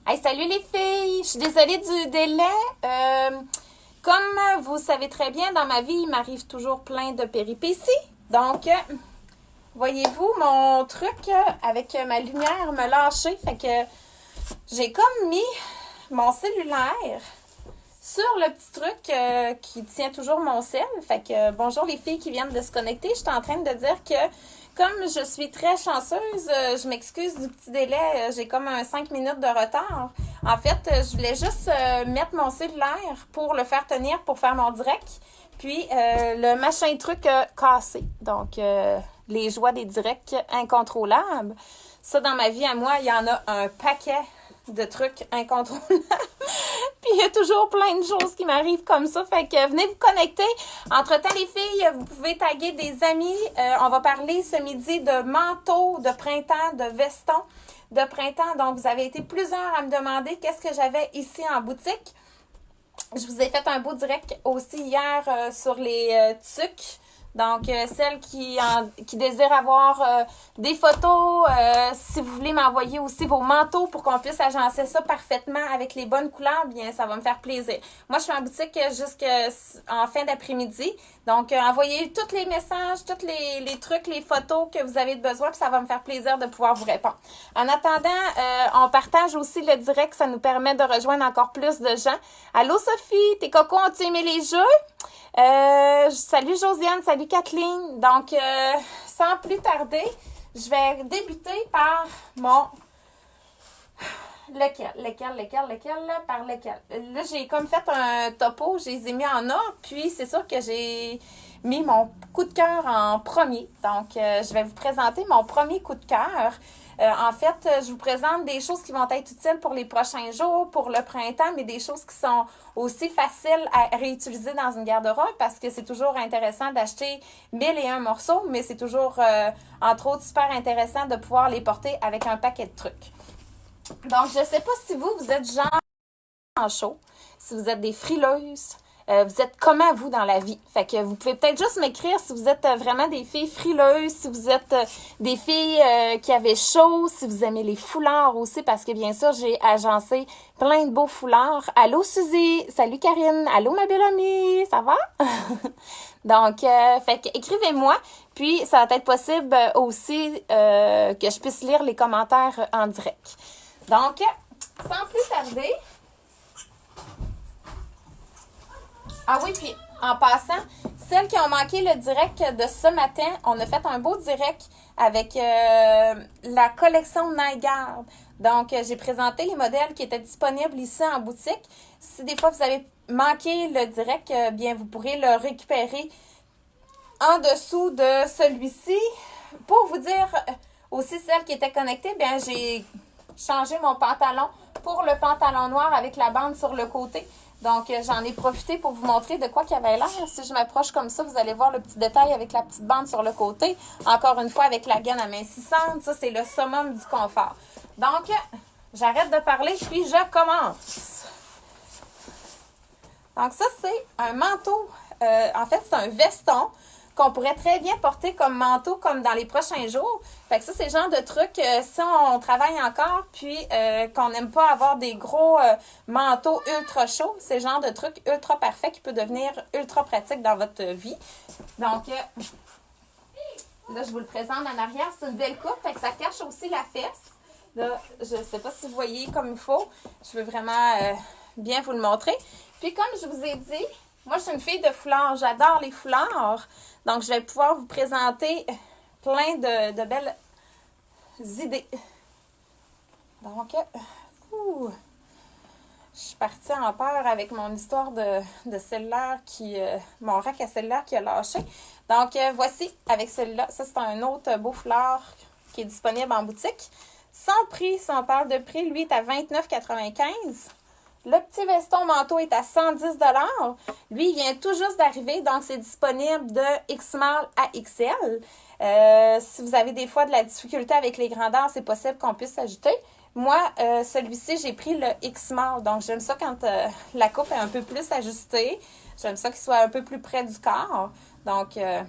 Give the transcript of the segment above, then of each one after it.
Hey, salut les filles! Je suis désolée du délai. Comme vous savez très bien, dans ma vie, il m'arrive toujours plein de péripéties. Donc, voyez-vous, mon truc avec ma lumière me lâché. Fait que j'ai comme mis mon cellulaire sur le petit truc qui tient toujours mon sel. Fait que bonjour les filles qui viennent de se connecter. Je suis en train de dire que comme je suis très chanceuse, je m'excuse du petit délai. J'ai comme un 5 minutes de retard. En fait, je voulais juste mettre mon cellulaire pour le faire tenir pour faire mon direct. Puis le machin truc cassé. Donc les joies des directs incontrôlables. Ça, dans ma vie à moi, il y en a un paquet de trucs incontrôlables. Puis il y a toujours plein de choses qui m'arrivent comme ça. Fait que venez vous connecter. Entre-temps, les filles, vous pouvez taguer des amis. On va parler ce midi de manteaux de printemps, de vestons de printemps. Donc, vous avez été plusieurs à me demander qu'est-ce que j'avais ici en boutique. Je vous ai fait un beau direct aussi hier sur les tucs. Donc, celles qui désirent avoir des photos, si vous voulez m'envoyer aussi vos manteaux pour qu'on puisse agencer ça parfaitement avec les bonnes couleurs, bien, ça va me faire plaisir. Moi, je suis en boutique jusqu'en fin d'après-midi. Donc, envoyez tous les messages, tous les trucs, les photos que vous avez besoin, puis ça va me faire plaisir de pouvoir vous répondre. En attendant, on partage aussi le direct, ça nous permet de rejoindre encore plus de gens. Allô, Sophie, tes cocos, ont-tu aimé les jeux? Salut Josiane, salut Kathleen. Donc, sans plus tarder, je vais débuter par mon... par lequel? Là, j'ai comme fait un topo, je les ai mis en ordre, puis c'est sûr que j'ai mis mon coup de cœur en premier. Donc, je vais vous présenter mon premier coup de cœur. En fait, je vous présente des choses qui vont être utiles pour les prochains jours, pour le printemps, mais des choses qui sont aussi faciles à réutiliser dans une garde-robe parce que c'est toujours intéressant d'acheter 1001 morceaux, mais c'est toujours, entre autres, super intéressant de pouvoir les porter avec un paquet de trucs. Donc, je ne sais pas si vous êtes genre en chaud, si vous êtes des frileuses, vous êtes comment vous dans la vie. Fait que vous pouvez peut-être juste m'écrire si vous êtes vraiment des filles frileuses, si vous êtes des filles qui avaient chaud, si vous aimez les foulards aussi, parce que bien sûr, j'ai agencé plein de beaux foulards. Allô Suzy, salut Karine, allô ma belle amie, ça va? Donc, fait que écrivez-moi, puis ça va être possible aussi que je puisse lire les commentaires en direct. Donc, sans plus tarder, ah oui, puis en passant, celles qui ont manqué le direct de ce matin, on a fait un beau direct avec la collection Nygaard. Donc, j'ai présenté les modèles qui étaient disponibles ici en boutique. Si des fois vous avez manqué le direct, bien vous pourrez le récupérer en dessous de celui-ci. Pour vous dire aussi celles qui étaient connectées, bien j'ai changé mon pantalon pour le pantalon noir avec la bande sur le côté. Donc, j'en ai profité pour vous montrer de quoi qu'il y avait l'air. Si je m'approche comme ça, vous allez voir le petit détail avec la petite bande sur le côté. Encore une fois, avec la gaine amincissante. Ça, c'est le summum du confort. Donc, j'arrête de parler, puis je commence. Donc, ça, c'est un manteau. En fait, c'est un veston qu'on pourrait très bien porter comme manteau comme dans les prochains jours. Fait que ça, c'est le genre de truc, si on travaille encore, puis qu'on n'aime pas avoir des gros manteaux ultra chauds, c'est le genre de truc ultra parfait qui peut devenir ultra pratique dans votre vie. Donc, là, je vous le présente en arrière. C'est une belle coupe, fait que ça cache aussi la fesse. Là, je ne sais pas si vous voyez comme il faut. Je veux vraiment bien vous le montrer. Puis, comme je vous ai dit, moi, je suis une fille de foulards. J'adore les foulards. Donc, je vais pouvoir vous présenter plein de belles idées. Donc, je suis partie en peur avec mon histoire de cellulaire mon rack à cellulaire qui a lâché. Donc, voici avec celui-là. Ça, c'est un autre beau foulard qui est disponible en boutique. Sans prix, si on parle de prix, lui est à 29,95 $. Le petit veston manteau est à 110 $. Lui, il vient tout juste d'arriver, donc c'est disponible de X-Small à XL. Si vous avez des fois de la difficulté avec les grandeurs, c'est possible qu'on puisse s'ajouter. Moi, celui-ci, j'ai pris le X-Small. Donc, j'aime ça quand la coupe est un peu plus ajustée. J'aime ça qu'il soit un peu plus près du corps. Donc, là,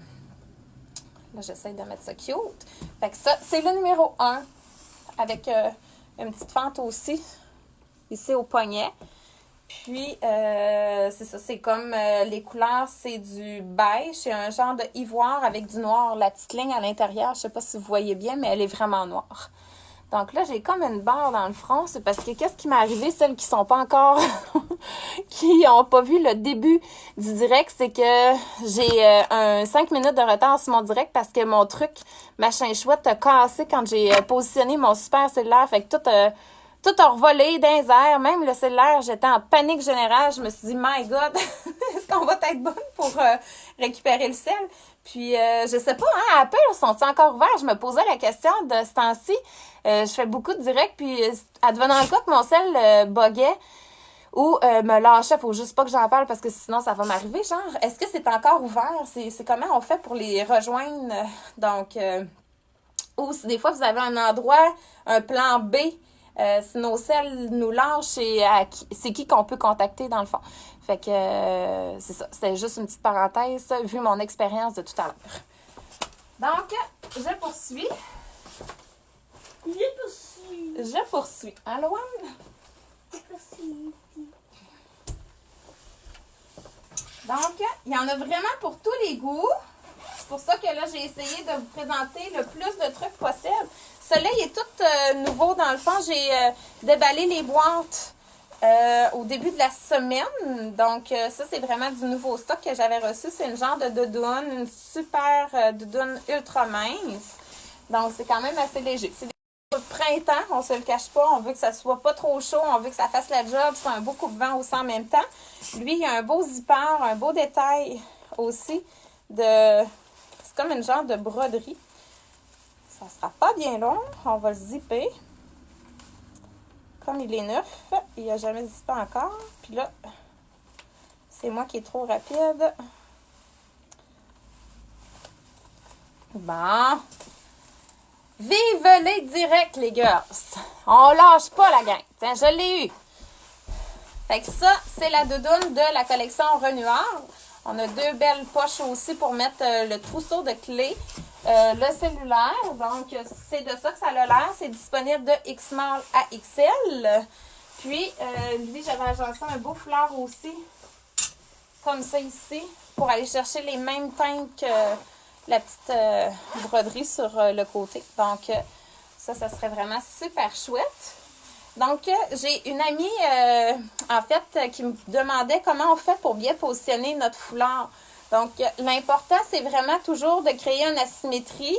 j'essaie de mettre ça cute. Fait que ça, c'est le numéro 1 avec une petite fente aussi ici au poignet. Puis, c'est ça, c'est comme les couleurs, c'est du beige, c'est un genre de ivoire avec du noir. La petite ligne à l'intérieur, je sais pas si vous voyez bien, mais elle est vraiment noire. Donc là, j'ai comme une barre dans le front. C'est parce que qu'est-ce qui m'est arrivé, celles qui sont pas encore, qui ont pas vu le début du direct, c'est que j'ai un 5 minutes de retard sur mon direct parce que mon truc, machin chouette, a cassé quand j'ai positionné mon super cellulaire. Fait que tout a revolé dans les airs. Même le cellulaire, j'étais en panique générale. Je me suis dit, my God, est-ce qu'on va être bonne pour récupérer le sel? Puis, je sais pas, hein, Apple, sont-ils encore ouverts? Je me posais la question de ce temps-ci. Je fais beaucoup de directs, puis advenant le cas que mon sel buguait ou me lâchait, faut juste pas que j'en parle parce que sinon ça va m'arriver. Genre, est-ce que c'est encore ouvert? C'est comment on fait pour les rejoindre? Donc, ou si des fois vous avez un endroit, un plan B, si nos selles nous lâchent, c'est qui qu'on peut contacter dans le fond. Fait que c'est ça. C'était juste une petite parenthèse, vu mon expérience de tout à l'heure. Donc, je poursuis. Je poursuis. Allô, Anne? Donc, il y en a vraiment pour tous les goûts. C'est pour ça que là, j'ai essayé de vous présenter le plus de trucs possible. Celui-là, il est tout nouveau dans le fond. J'ai déballé les boîtes au début de la semaine. Donc, ça, c'est vraiment du nouveau stock que j'avais reçu. C'est une genre de doudoune, une super doudoune ultra mince. Donc, c'est quand même assez léger. C'est des printemps, on se le cache pas. On veut que ça soit pas trop chaud. On veut que ça fasse la job. C'est un beau coupe-vent aussi en même temps. Lui, il y a un beau zipper, un beau détail aussi de... C'est comme une genre de broderie. Ça sera pas bien long. On va le zipper. Comme il est neuf, il n'a jamais zippé encore. Puis là, c'est moi qui est trop rapide. Bon. Vive les directs, les girls! On lâche pas la gang. Tiens, je l'ai eu. Fait que ça, c'est la doudoune de la collection Renuard. On a deux belles poches aussi pour mettre le trousseau de clés. Le cellulaire, donc c'est de ça que ça a l'air. C'est disponible de X-Small à XL. Puis, lui, j'avais agencé un beau foulard aussi, comme ça ici, pour aller chercher les mêmes teintes que la petite broderie sur le côté. Donc, ça serait vraiment super chouette. Donc, j'ai une amie, en fait, qui me demandait comment on fait pour bien positionner notre foulard. Donc, l'important, c'est vraiment toujours de créer une asymétrie.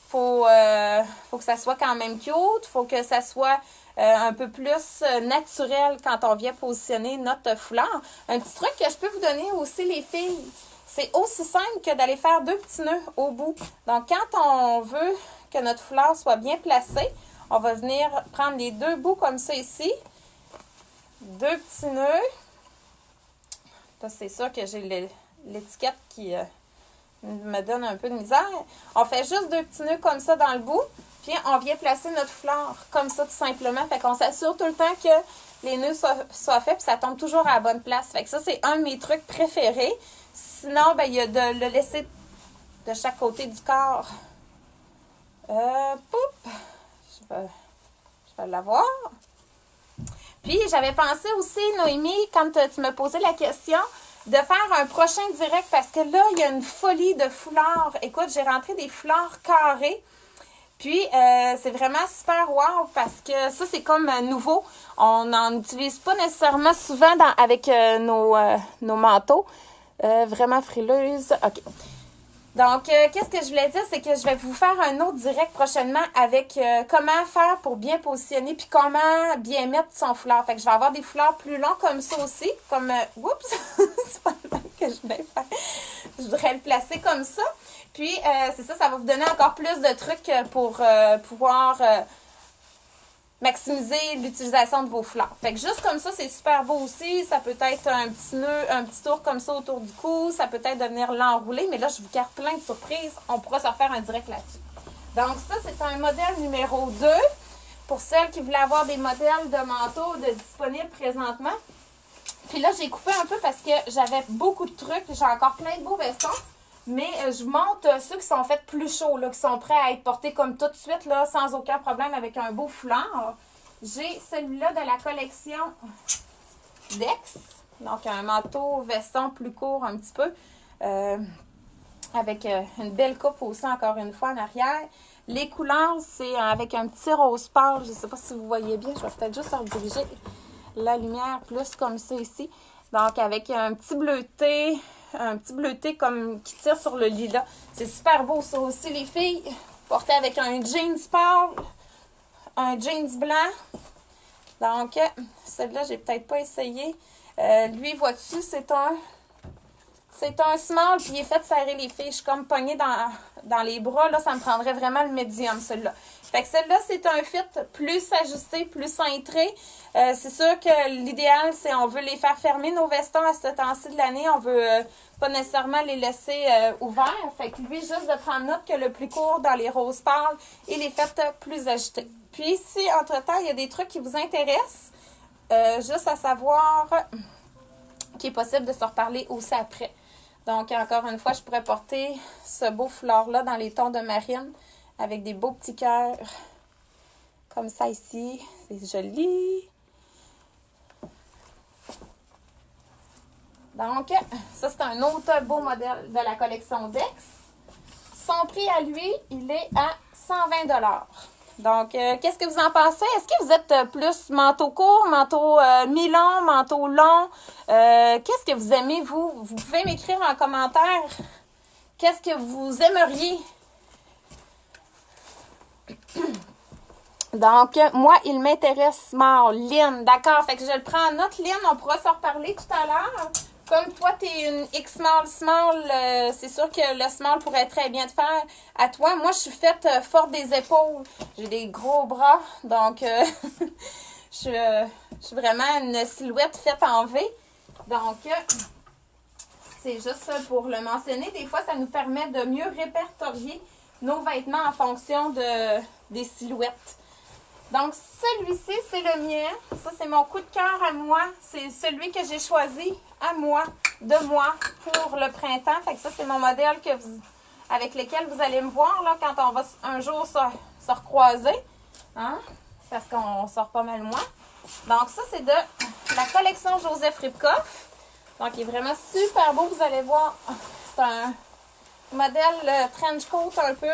Faut que ça soit quand même cute. Faut que ça soit un peu plus naturel quand on vient positionner notre foulard. Un petit truc que je peux vous donner aussi, les filles, c'est aussi simple que d'aller faire deux petits nœuds au bout. Donc, quand on veut que notre foulard soit bien placé, on va venir prendre les deux bouts comme ça ici. Deux petits nœuds. Là, c'est sûr que j'ai l'étiquette qui me donne un peu de misère. On fait juste deux petits nœuds comme ça dans le bout. Puis, on vient placer notre foulard comme ça tout simplement. Fait qu'on s'assure tout le temps que les nœuds soient faits. Puis, ça tombe toujours à la bonne place. Fait que ça, c'est un de mes trucs préférés. Sinon, ben, il y a de le laisser de chaque côté du corps. Poup! Je vais l'avoir. Puis, j'avais pensé aussi, Noémie, quand tu me posais la question, de faire un prochain direct parce que là, il y a une folie de foulards. Écoute, j'ai rentré des foulards carrés. Puis, c'est vraiment super wow parce que ça, c'est comme nouveau. On n'en utilise pas nécessairement souvent avec nos manteaux. Vraiment frileuse. OK. Donc, qu'est-ce que je voulais dire, c'est que je vais vous faire un autre direct prochainement avec comment faire pour bien positionner puis comment bien mettre son foulard. Fait que je vais avoir des foulards plus longs comme ça aussi, comme, oups, c'est pas le même que je voulais faire. Je voudrais le placer comme ça. Puis, c'est ça, ça va vous donner encore plus de trucs pour pouvoir maximiser l'utilisation de vos foulards. Fait que juste comme ça, c'est super beau aussi. Ça peut être un petit nœud, un petit tour comme ça autour du cou. Ça peut être de venir l'enrouler. Mais là, je vous garde plein de surprises. On pourra se refaire un direct là-dessus. Donc ça, c'est un modèle numéro 2. Pour celles qui voulaient avoir des modèles de manteaux disponibles présentement. Puis là, j'ai coupé un peu parce que j'avais beaucoup de trucs. J'ai encore plein de beaux vestons. Mais je vous montre ceux qui sont faits plus chauds, là, qui sont prêts à être portés comme tout de suite, là, sans aucun problème avec un beau foulard. J'ai celui-là de la collection Dex. Donc, un manteau veston plus court un petit peu. Avec une belle coupe aussi, encore une fois, en arrière. Les couleurs, c'est avec un petit rose pâle. Je ne sais pas si vous voyez bien. Je vais peut-être juste rediriger la lumière plus comme ça ici. Donc, avec un petit bleuté comme qui tire sur le lilas. C'est super beau, ça aussi, les filles. Porté avec un jeans pâle, un jeans blanc. Donc, celui-là, j'ai peut-être pas essayé. Lui, vois-tu, c'est un small, puis il est fait serrer les filles. Je suis comme pognée dans les bras. Là, ça me prendrait vraiment le médium, celui-là. Fait que celui-là, c'est un fit plus ajusté, plus cintré. C'est sûr que l'idéal, c'est on veut les faire fermer, nos vestons, à ce temps-ci de l'année. On veut pas nécessairement les laisser ouverts. Fait que lui, juste de prendre note que le plus court dans les roses pâles et les fêtes plus agités. Puis si, entre-temps, il y a des trucs qui vous intéressent, juste à savoir qu'il est possible de se reparler aussi après. Donc, encore une fois, je pourrais porter ce beau foulard-là dans les tons de marine avec des beaux petits cœurs comme ça ici. C'est joli. Donc, ça, c'est un autre beau modèle de la collection Dex. Son prix à lui, il est à 120 $. Donc, qu'est-ce que vous en pensez? Est-ce que vous êtes plus manteau court, manteau mi-long, manteau long? Qu'est-ce que vous aimez, vous? Vous pouvez m'écrire en commentaire qu'est-ce que vous aimeriez. Donc, moi, il m'intéresse small. Lynn, d'accord. Fait que je le prends en note, Lynn. On pourra s'en reparler tout à l'heure. Comme toi, tu es une X-small, c'est sûr que le small pourrait très bien te faire à toi. Moi, je suis faite forte des épaules. J'ai des gros bras. Donc, je suis vraiment une silhouette faite en V. Donc, c'est juste ça pour le mentionner. Des fois, ça nous permet de mieux répertorier nos vêtements en fonction des silhouettes. Donc, celui-ci, c'est le mien. Ça, c'est mon coup de cœur à moi. C'est celui que j'ai choisi à moi, de moi, pour le printemps. Fait que ça, c'est mon modèle avec lequel vous allez me voir là, quand on va un jour se recroiser. Hein? Parce qu'on sort pas mal moins. Donc, ça, c'est de la collection Joseph Ribkoff. Donc, il est vraiment super beau. Vous allez voir, c'est un modèle trench coat un peu.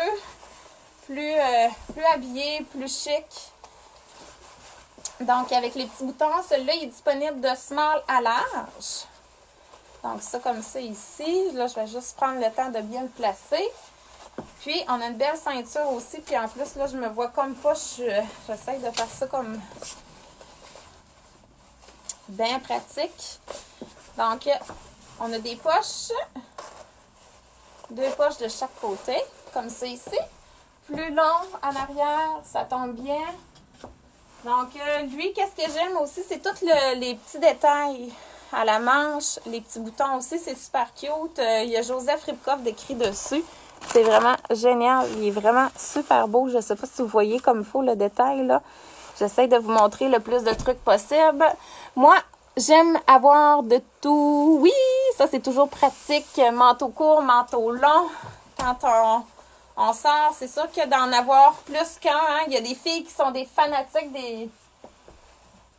Plus habillé, plus chic. Donc, avec les petits boutons, celui-là, il est disponible de small à large. Donc, ça comme ça ici. Là, je vais juste prendre le temps de bien le placer. Puis, on a une belle ceinture aussi. Puis, en plus, là, je me vois comme pas. J'essaie de faire ça comme bien pratique. Donc, on a des poches. 2 poches de chaque côté, comme ça ici. Plus long en arrière, ça tombe bien. Donc, lui, qu'est-ce que j'aime aussi, c'est tous les petits détails à la manche, les petits boutons aussi, c'est super cute. Il y a Joseph Ribkoff décrit dessus. C'est vraiment génial. Il est vraiment super beau. Je ne sais pas si vous voyez comme il faut le détail, là. J'essaie de vous montrer le plus de trucs possible. Moi, j'aime avoir de tout. Oui, ça, c'est toujours pratique. Manteau court, manteau long. Quand on sort, c'est sûr que d'en avoir plus qu'un. Hein. Il y a des filles qui sont des fanatiques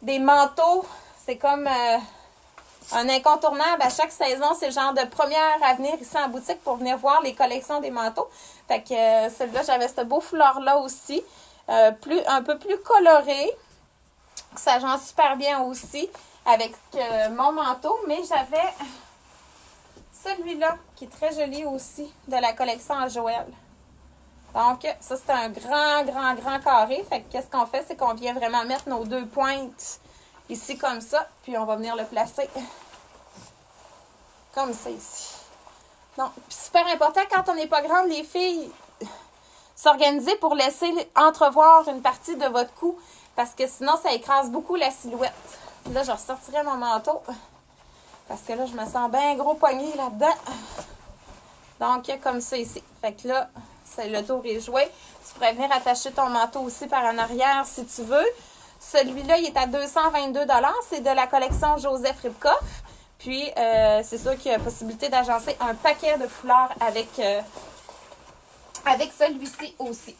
des manteaux. C'est comme un incontournable. À chaque saison, c'est le genre de première à venir ici en boutique pour venir voir les collections des manteaux. Fait que celui-là, j'avais ce beau foulard-là aussi. Un peu plus coloré. Ça gère super bien aussi avec mon manteau. Mais j'avais celui-là qui est très joli aussi de la collection à Joël. Donc, ça, c'est un grand carré. Fait que qu'est-ce qu'on fait? C'est qu'on vient vraiment mettre nos 2 pointes ici comme ça. Puis, on va venir le placer comme ça ici. Donc, super important, quand on n'est pas grande, les filles, s'organiser pour laisser entrevoir une partie de votre cou. Parce que sinon, ça écrase beaucoup la silhouette. Puis là, je ressortirai mon manteau. Parce que là, je me sens bien gros poignet là-dedans. Donc, comme ça ici. Fait que là, le tour est joué. Tu pourrais venir attacher ton manteau aussi par en arrière si tu veux. Celui-là, il est à 222 $. C'est de la collection Joseph Ribkoff. Puis, c'est sûr qu'il y a possibilité d'agencer un paquet de foulards avec celui-ci aussi.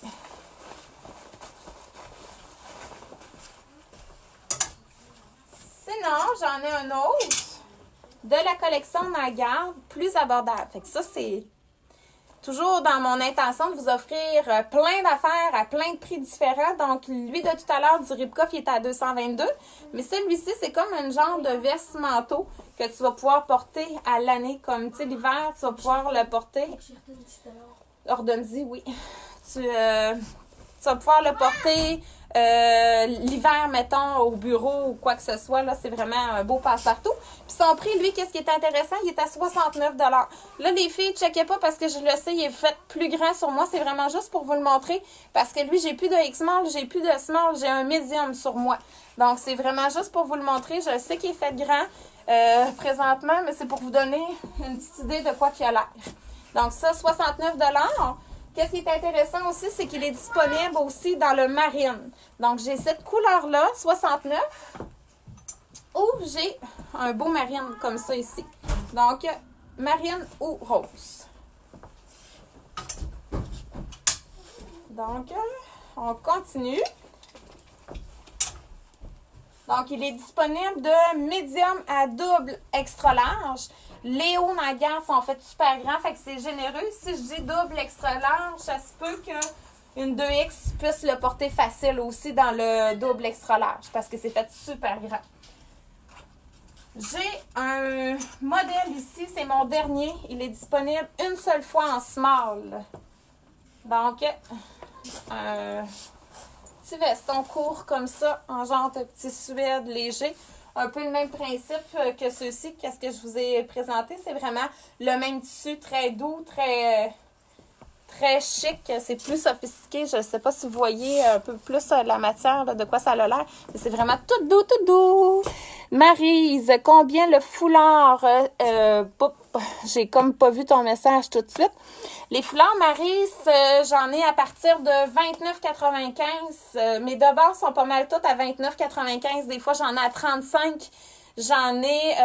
Sinon, j'en ai un autre de la collection Nagarde, plus abordable. Fait que ça, c'est toujours dans mon intention de vous offrir plein d'affaires à plein de prix différents. Donc, lui de tout à l'heure du Ripkoff, il est à 222. Mais celui-ci, c'est comme un genre de veste manteau que tu vas pouvoir porter à l'année. Comme, tu sais, l'hiver, tu vas pouvoir le porter. Ordonne-y, oui. Tu vas pouvoir le porter l'hiver, mettons, au bureau ou quoi que ce soit. Là, c'est vraiment un beau passe-partout. Puis son prix, lui, qu'est-ce qui est intéressant? Il est à 69 $. Là, les filles, checkez pas parce que je le sais, il est fait plus grand sur moi. C'est vraiment juste pour vous le montrer. Parce que lui, j'ai plus de X-Small, j'ai plus de Small, j'ai un Medium sur moi. Donc, c'est vraiment juste pour vous le montrer. Je sais qu'il est fait grand présentement, mais c'est pour vous donner une petite idée de quoi qu'il a l'air. Donc, ça, 69 $. Qu'est-ce qui est intéressant aussi, c'est qu'il est disponible aussi dans le marine. Donc, j'ai cette couleur-là, 69, ou j'ai un beau marine comme ça ici. Donc, marine ou rose. Donc, on continue. Donc, il est disponible de médium à double extra large. Les hauts Nagarde sont faits super grands, fait que c'est généreux. Si je dis double extra large, ça se peut qu'une 2X puisse le porter facile aussi dans le double extra large parce que c'est fait super grand. J'ai un modèle ici, c'est mon dernier. Il est disponible une seule fois en small. Donc, un petit veston court comme ça, en genre de petit suède léger. Un peu le même principe que ceux-ci, qu'est-ce que je vous ai présenté. C'est vraiment le même tissu, très doux, très chic. C'est plus sophistiqué. Je ne sais pas si vous voyez un peu plus la matière, là, de quoi ça a l'air. Mais c'est vraiment tout doux, tout doux. Maryse, combien le foulard? J'ai comme pas vu ton message tout de suite. Les foulards Maryse, j'en ai à partir de 29,95. Mes de base sont pas mal toutes à 29,95. Des fois, j'en ai à 35. J'en ai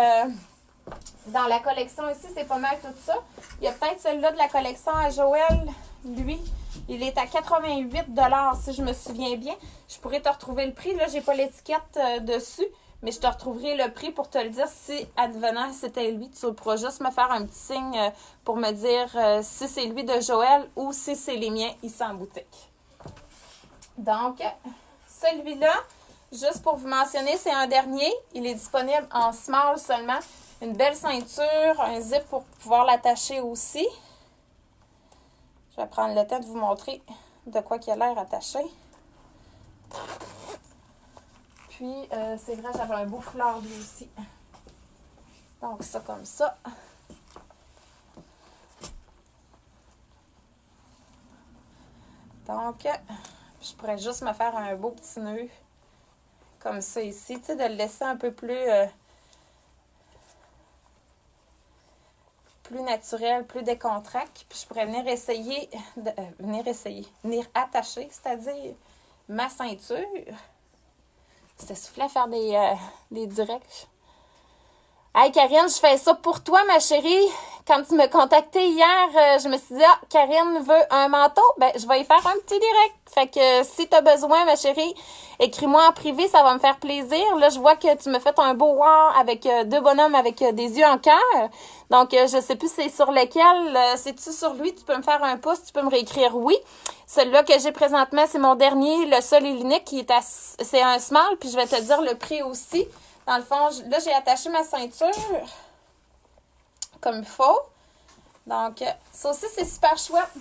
dans la collection ici, c'est pas mal tout ça. Il y a peut-être celui-là de la collection à Joël. Lui, il est à 88 $ si je me souviens bien. Je pourrais te retrouver le prix. Là, j'ai pas l'étiquette dessus. Mais je te retrouverai le prix pour te le dire si, advenant, c'était lui. Tu pourras juste me faire un petit signe pour me dire si c'est lui de Joël ou si c'est les miens ici en boutique. Donc, celui-là, juste pour vous mentionner, c'est un dernier. Il est disponible en small seulement. Une belle ceinture, un zip pour pouvoir l'attacher aussi. Je vais prendre le temps de vous montrer de quoi il a l'air attaché. Puis, c'est vrai, j'avais un beau foulard lui aussi. Donc, ça comme ça. Donc, je pourrais juste me faire un beau petit nœud comme ça ici. Tu sais, de le laisser un peu plus naturel, plus décontracté. Puis, je pourrais venir venir attacher, c'est-à-dire ma ceinture. C'était soufflé à faire des directs. Hey Karine, je fais ça pour toi, ma chérie. Quand tu me contactais hier, je me suis dit, Karine veut un manteau. Ben, je vais y faire un petit direct. Fait que si tu as besoin, ma chérie, écris-moi en privé, ça va me faire plaisir. Là, je vois que tu me fais un beau war avec deux bonhommes avec des yeux en cœur. Donc, je sais plus c'est sur lequel. C'est-tu sur lui? Tu peux me faire un pouce, tu peux me réécrire oui. Celui-là que j'ai présentement, c'est mon dernier, le seul et l'unique, c'est un small, puis je vais te dire le prix aussi. Dans le fond, là, j'ai attaché ma ceinture comme il faut. Donc, ça aussi, c'est super chouette.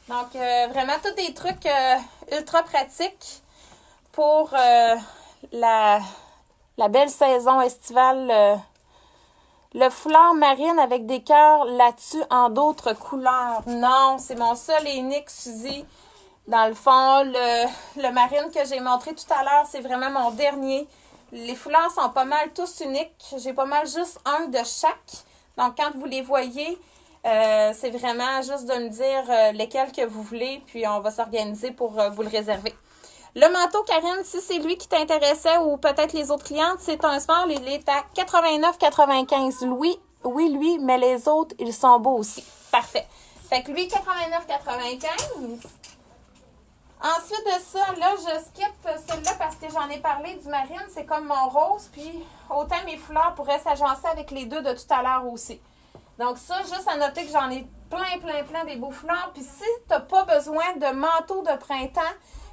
Donc, vraiment, tous des trucs ultra pratiques pour la belle saison estivale. Le foulard marine avec des cœurs là-dessus en d'autres couleurs. Non, c'est mon seul et unique, Suzy. Dans le fond, le marine que j'ai montré tout à l'heure, c'est vraiment mon dernier. Les foulards sont pas mal tous uniques. J'ai pas mal juste un de chaque. Donc, quand vous les voyez, c'est vraiment juste de me dire lesquels que vous voulez. Puis, on va s'organiser pour vous le réserver. Le manteau, Karine, si c'est lui qui t'intéressait ou peut-être les autres clientes, c'est un small. Il est à 89,95. Oui, lui, mais les autres, ils sont beaux aussi. Parfait. Fait que lui, 89,95. Ensuite de ça, là, je skip celle-là parce que j'en ai parlé du marine. C'est comme mon rose. Puis, autant mes fleurs pourraient s'agencer avec les deux de tout à l'heure aussi. Donc ça, juste à noter que j'en ai plein des beaux fleurs. Puis si tu n'as pas besoin de manteau de printemps,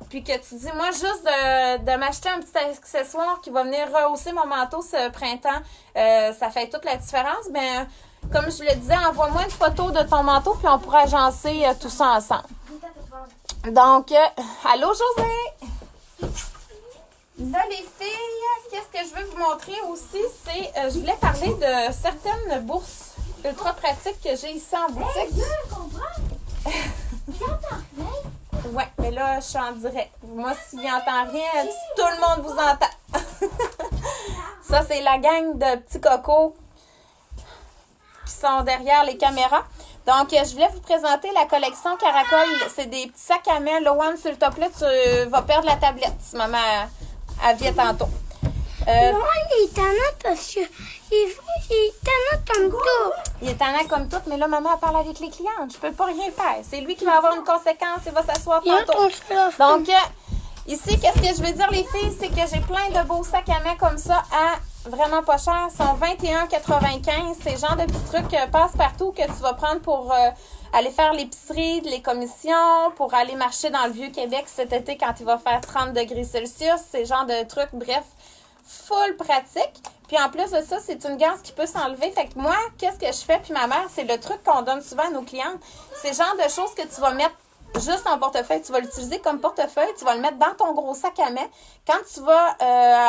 puis que tu dis, moi, juste de m'acheter un petit accessoire qui va venir rehausser mon manteau ce printemps, ça fait toute la différence. Mais comme je le disais, envoie-moi une photo de ton manteau, puis on pourra agencer tout ça ensemble. Donc, allô José! Là, les filles, qu'est-ce que je veux vous montrer aussi, c'est, je voulais parler de certaines bourses ultra pratiques que j'ai ici en boutique. Ouais, mais là, je suis en direct. Moi, s'il n'entend rien, tout le monde vous entend. Ça, c'est la gang de petits cocos qui sont derrière les caméras. Donc, je voulais vous présenter la collection Caracol. C'est des petits sacs à main. Loane, s'il te plaît, tu vas perdre la tablette si maman vient tantôt. Non, il est tannant parce que il est tannant comme tout. Il est tannant comme tout, mais là, maman elle parle avec les clientes. Je peux pas rien faire. C'est lui qui va avoir une conséquence. Il va s'asseoir tantôt. Donc, ici, qu'est-ce que je veux dire, les filles? C'est que j'ai plein de beaux sacs à main comme ça à vraiment pas cher. Ils sont 21,95. C'est le genre de petits trucs passe-partout que tu vas prendre pour aller faire l'épicerie, les commissions, pour aller marcher dans le Vieux-Québec cet été quand il va faire 30 degrés Celsius. C'est le genre de trucs, bref, full pratique. Puis en plus de ça, c'est une gaze qui peut s'enlever. Fait que moi, qu'est-ce que je fais? Puis ma mère, c'est le truc qu'on donne souvent à nos clientes. C'est le genre de choses que tu vas mettre juste en portefeuille. Tu vas l'utiliser comme portefeuille. Tu vas le mettre dans ton gros sac à main. Quand tu vas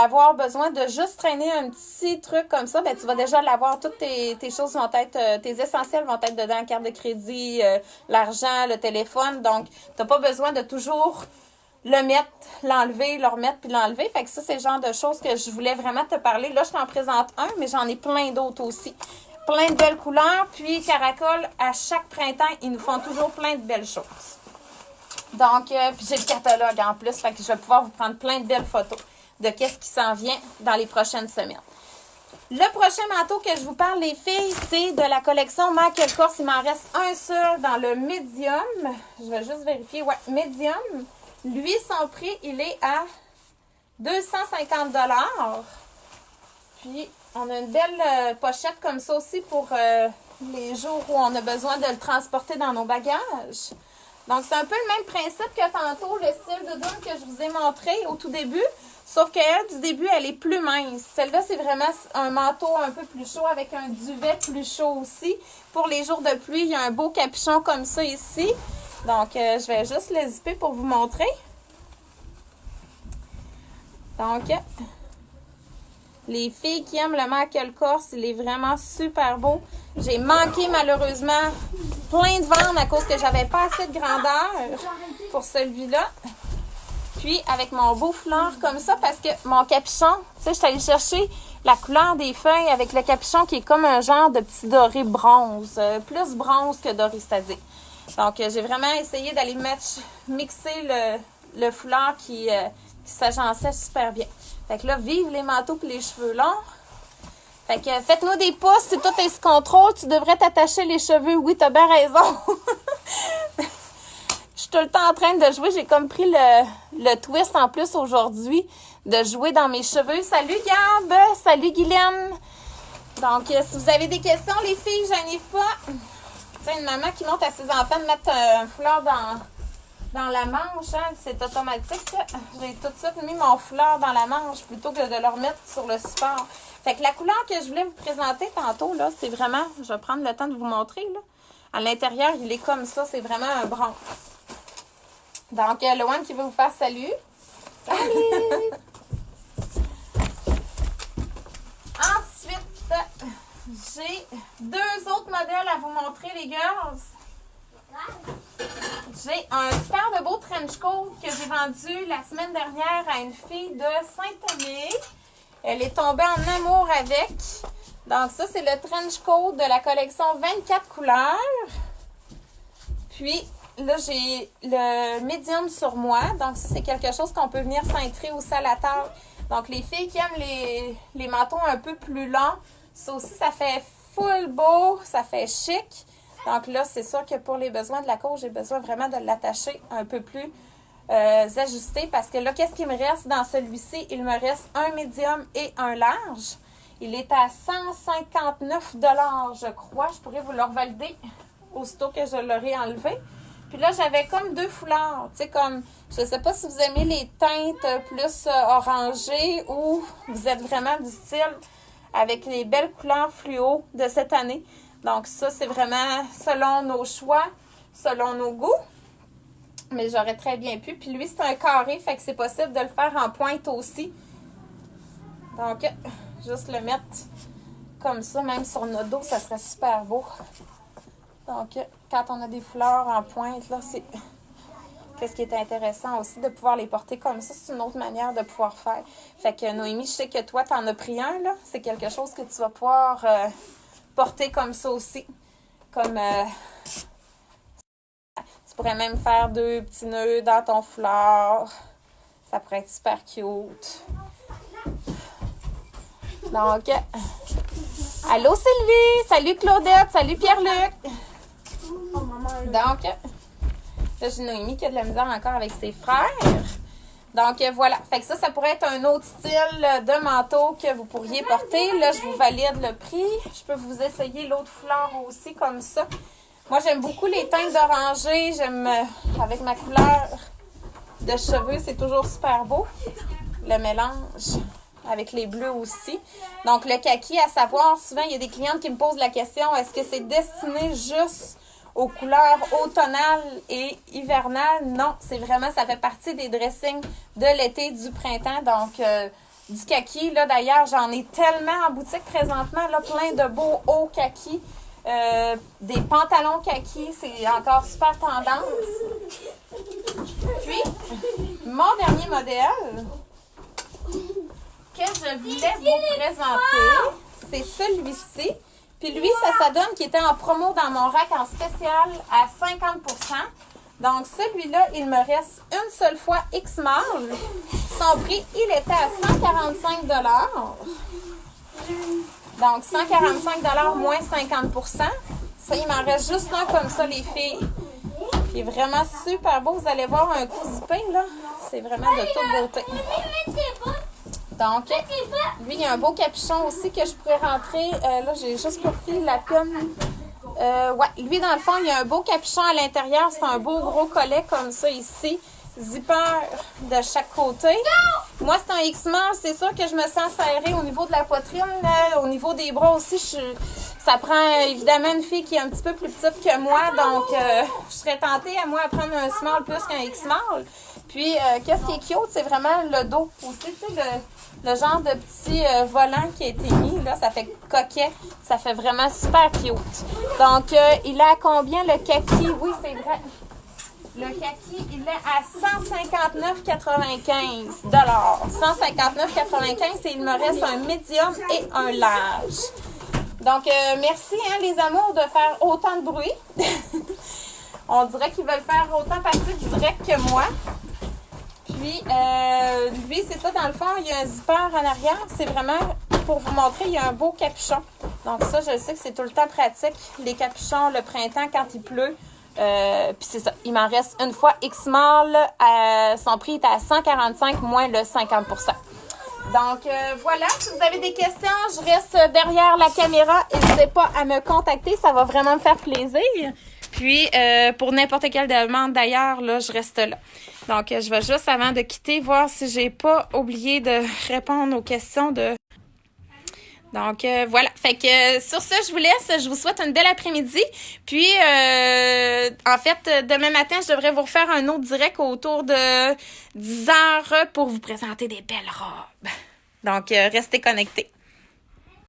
avoir besoin de juste traîner un petit truc comme ça, ben tu vas déjà l'avoir. Toutes tes choses vont être, tes essentiels vont être dedans. Carte de crédit, l'argent, le téléphone. Donc, tu n'as pas besoin de toujours le mettre, l'enlever, le remettre puis l'enlever. Fait que ça, c'est le genre de choses que je voulais vraiment te parler. Là, je t'en présente un, mais j'en ai plein d'autres aussi. Plein de belles couleurs. Puis, Caracol, à chaque printemps, ils nous font toujours plein de belles choses. Donc, puis j'ai le catalogue en plus. Fait que je vais pouvoir vous prendre plein de belles photos de qu'est-ce qui s'en vient dans les prochaines semaines. Le prochain manteau que je vous parle, les filles, c'est de la collection Michael Kors. Il m'en reste un seul dans le Medium. Je vais juste vérifier. Ouais, Medium. Lui, son prix, il est à 250 $. Puis, on a une belle pochette comme ça aussi pour les jours où on a besoin de le transporter dans nos bagages. Donc, c'est un peu le même principe que tantôt, le style de double que je vous ai montré au tout début. Sauf qu'elle, du début, elle est plus mince. Celle-là, c'est vraiment un manteau un peu plus chaud avec un duvet plus chaud aussi. Pour les jours de pluie, il y a un beau capuchon comme ça ici. Donc, je vais juste le zipper pour vous montrer. Donc, les filles qui aiment le Michael Kors, il est vraiment super beau. J'ai manqué malheureusement plein de ventes à cause que j'avais pas assez de grandeur pour celui-là. Puis, avec mon beau foulard comme ça, parce que mon capuchon, tu sais, je suis allée chercher la couleur des feuilles avec le capuchon qui est comme un genre de petit doré bronze. Plus bronze que doré, c'est-à-dire. Donc, j'ai vraiment essayé d'aller mixer le foulard qui s'agençait super bien. Fait que là, vive les manteaux et les cheveux longs. Fait que faites-nous des pouces. Si tout est sous contrôle, tu devrais t'attacher les cheveux. Oui, t'as bien raison. Je suis tout le temps en train de jouer. J'ai comme pris le twist en plus aujourd'hui de jouer dans mes cheveux. Salut Gab! Salut Guylaine! Donc, si vous avez des questions, les filles, gênez pas. Tu sais, une maman qui montre à ses enfants de mettre un foulard dans la manche, hein, c'est automatique. J'ai tout de suite mis mon foulard dans la manche plutôt que de le remettre sur le support. Fait que la couleur que je voulais vous présenter tantôt, là, c'est vraiment, je vais prendre le temps de vous montrer, là. À l'intérieur, il est comme ça, c'est vraiment un bronze. Donc, Loane qui veut vous faire salut. Salut! Ensuite, j'ai deux autres modèles à vous montrer, les girls. J'ai un super de beau trench coat que j'ai vendu la semaine dernière à une fille de Saint-Aimé. Elle est tombée en amour avec. Donc ça, c'est le trench coat de la collection 24 couleurs. Puis là, j'ai le medium sur moi. Donc ça, c'est quelque chose qu'on peut venir cintrer aussi à la table. Donc les filles qui aiment les manteaux un peu plus longs, ça aussi, ça fait full beau, ça fait chic. Donc là, c'est sûr que pour les besoins de la cause, j'ai besoin vraiment de l'attacher un peu plus ajuster parce que là, qu'est-ce qu'il me reste dans celui-ci? Il me reste un médium et un large. Il est à 159 $ je crois. Je pourrais vous le revalider aussitôt que je l'aurai enlevé. Puis là, j'avais comme 2 foulards. Tu sais, comme, je sais pas si vous aimez les teintes plus orangées ou vous êtes vraiment du style avec les belles couleurs fluo de cette année. Donc ça, c'est vraiment selon nos choix, selon nos goûts. Mais j'aurais très bien pu. Puis lui, c'est un carré, fait que c'est possible de le faire en pointe aussi. Donc, juste le mettre comme ça, même sur notre dos, ça serait super beau. Donc, quand on a des fleurs en pointe, là, c'est... Qu'est-ce qui est intéressant aussi, de pouvoir les porter comme ça, c'est une autre manière de pouvoir faire. Fait que Noémie, je sais que toi, t'en as pris un, là. C'est quelque chose que tu vas pouvoir porter comme ça aussi. Comme... tu pourrais même faire 2 petits nœuds dans ton foulard. Ça pourrait être super cute. Donc, allô Sylvie! Salut Claudette! Salut Pierre-Luc! Donc, là, j'ai Noémie qui a de la misère encore avec ses frères. Donc, voilà. Fait que ça pourrait être un autre style de manteau que vous pourriez porter. Là, je vous valide le prix. Je peux vous essayer l'autre foulard aussi comme ça. Moi, j'aime beaucoup les teintes d'oranger. J'aime, avec ma couleur de cheveux, c'est toujours super beau. Le mélange avec les bleus aussi. Donc, le kaki, à savoir, souvent, il y a des clientes qui me posent la question, est-ce que c'est destiné juste aux couleurs automnales et hivernales? Non, c'est vraiment, ça fait partie des dressings de l'été, du printemps. Donc, du kaki, là, d'ailleurs, j'en ai tellement en boutique présentement, là, plein de beaux hauts kaki. Des pantalons kaki, c'est encore super tendance. Puis, mon dernier modèle que je voulais vous présenter, c'est celui-ci. Puis lui, ça donne qu'il était en promo dans mon rack en spécial à 50%. Donc, celui-là, il me reste une seule fois X-Mall. Son prix, il était à 145 $. Donc, 145 $ moins 50%. Ça, il m'en reste juste un comme ça, les filles. Il est vraiment super beau. Vous allez voir un coup zippé, là. C'est vraiment de toute beauté. Donc, lui, il y a un beau capuchon aussi que je pourrais rentrer. Là, j'ai juste pris la pomme. Ouais, lui, dans le fond, il y a un beau capuchon à l'intérieur. C'est un beau gros collet comme ça ici. Zipper de chaque côté. Moi, c'est un X-Mall. C'est sûr que je me sens serrée au niveau de la poitrine. Là, au niveau des bras aussi, ça prend évidemment une fille qui est un petit peu plus petite que moi. Donc, je serais tentée à moi à prendre un small plus qu'un X-Mall. Puis, qu'est-ce qui est cute, c'est vraiment le dos aussi. Tu sais, le genre de petit volant qui a été mis, là, ça fait coquet. Ça fait vraiment super cute. Donc, il a combien le kaki? Oui, c'est vrai. Le kaki, il est à 159,95 $. 159,95 $, et il me reste un médium et un large. Donc, merci, hein, les amours, de faire autant de bruit. On dirait qu'ils veulent faire autant partie du direct que moi. Puis, lui, c'est ça, dans le fond, il y a un zipper en arrière. C'est vraiment, pour vous montrer, il y a un beau capuchon. Donc ça, je sais que c'est tout le temps pratique, les capuchons, le printemps, quand il pleut. Puis c'est ça, il m'en reste une fois X-Mall. Son prix est à 145 moins le 50%. Donc, voilà, si vous avez des questions, je reste derrière la caméra. N'hésitez pas à me contacter, ça va vraiment me faire plaisir. Puis, pour n'importe quelle demande d'ailleurs, là, je reste là. Donc, je vais juste, avant de quitter, voir si j'ai pas oublié de répondre aux questions de... Donc, voilà. Fait que sur ce, je vous laisse. Je vous souhaite une belle après-midi. Puis, en fait, demain matin, je devrais vous refaire un autre direct autour de 10 heures pour vous présenter des belles robes. Donc, restez connectés.